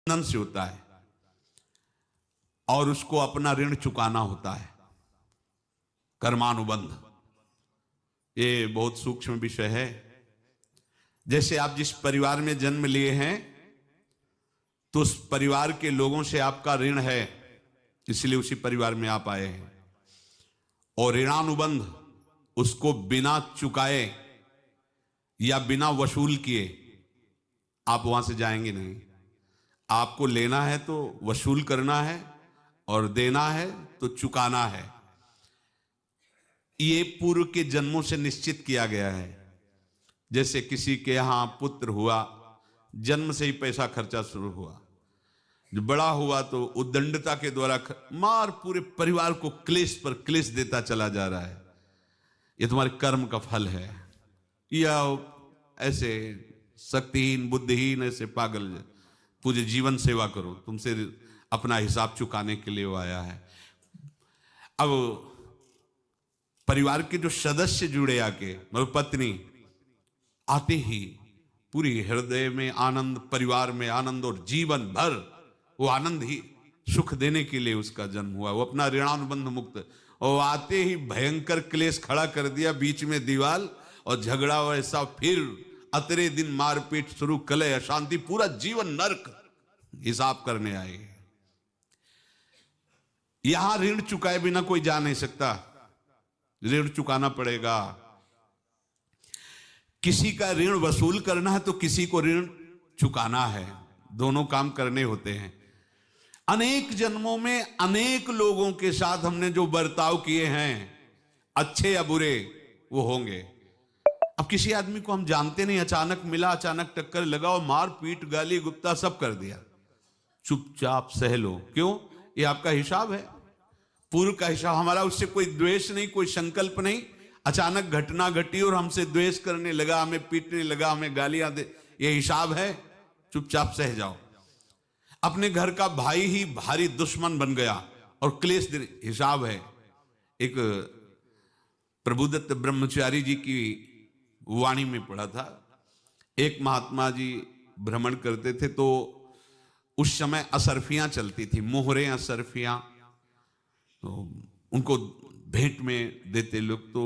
बंधन से होता है और उसको अपना ऋण चुकाना होता है, कर्मानुबंध। ये बहुत सूक्ष्म विषय है। जैसे आप जिस परिवार में जन्म लिए हैं तो उस परिवार के लोगों से आपका ऋण है, इसलिए उसी परिवार में आप आए हैं। और ऋणानुबंध उसको बिना चुकाए या बिना वसूल किए आप वहां से जाएंगे नहीं। आपको लेना है तो वसूल करना है और देना है तो चुकाना है। ये पूर्व के जन्मों से निश्चित किया गया है। जैसे किसी के यहां पुत्र हुआ, जन्म से ही पैसा खर्चा शुरू हुआ, जो बड़ा हुआ तो उद्दंडता के द्वारा मार पूरे परिवार को क्लेश पर क्लेश देता चला जा रहा है। ये तुम्हारे कर्म का फल है। या ऐसे शक्तिहीन बुद्धिहीन ऐसे पागल पूरे जीवन सेवा करो, तुमसे अपना हिसाब चुकाने के लिए वो आया है। अब परिवार के जो सदस्य जुड़े आके, मतलब पत्नी आते ही पूरी हृदय में आनंद, परिवार में आनंद, और जीवन भर वो आनंद ही सुख देने के लिए उसका जन्म हुआ। वो अपना ऋणानुबंध मुक्त, और आते ही भयंकर क्लेश खड़ा कर दिया, बीच में दीवार और झगड़ा वैसा, फिर अतरे दिन मारपीट शुरू, कलह अशांति, पूरा जीवन नरक हिसाब करने आए। यहां ऋण चुकाए बिना कोई जा नहीं सकता, ऋण चुकाना पड़ेगा। किसी का ऋण वसूल करना है तो किसी को ऋण चुकाना है, दोनों काम करने होते हैं। अनेक जन्मों में अनेक लोगों के साथ हमने जो बर्ताव किए हैं, अच्छे या बुरे, वो होंगे। अब किसी आदमी को हम जानते नहीं, अचानक मिला, अचानक टक्कर लगा और मार पीट गाली गुप्ता सब कर दिया, चुपचाप सह लो। क्यों? ये आपका हिसाब है, पूर्व का हिसाब। हमारा उससे कोई द्वेष नहीं, कोई संकल्प नहीं। अचानक घटना घटी और हमसे द्वेष करने लगा, हमें पीटने लगा, हमें गालियां दे, ये हिसाब है, चुपचाप सह जाओ। अपने घर का भाई ही भारी दुश्मन बन गया और क्लेश, हिसाब है। एक प्रभुदत्त ब्रह्मचारी जी की वाणी में पढ़ा था, एक महात्मा जी भ्रमण करते थे तो उस समय असरफियां चलती थी, मोहरे असरफियां, तो उनको भेंट में देते लोग। तो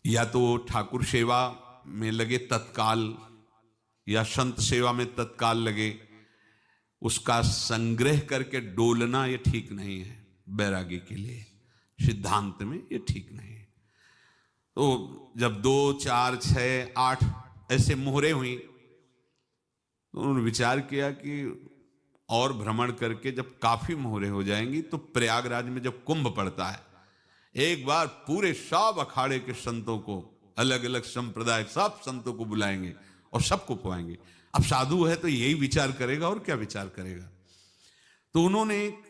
या तो ठाकुर सेवा में लगे तत्काल, या संत सेवा में तत्काल लगे, उसका संग्रह करके डोलना ये ठीक नहीं है। बैरागी के लिए सिद्धांत में ये ठीक नहीं है। तो जब 2, 4, 6, 8 ऐसे मोहरे हुई तो उन्होंने विचार किया कि और भ्रमण करके जब काफी मोहरे हो जाएंगी तो प्रयागराज में जब कुंभ पड़ता है, एक बार पूरे सब अखाड़े के संतों को, अलग अलग संप्रदाय सब संतों को बुलाएंगे और सबको पवाएंगे। अब साधु है तो यही विचार करेगा, और क्या विचार करेगा। तो उन्होंने एक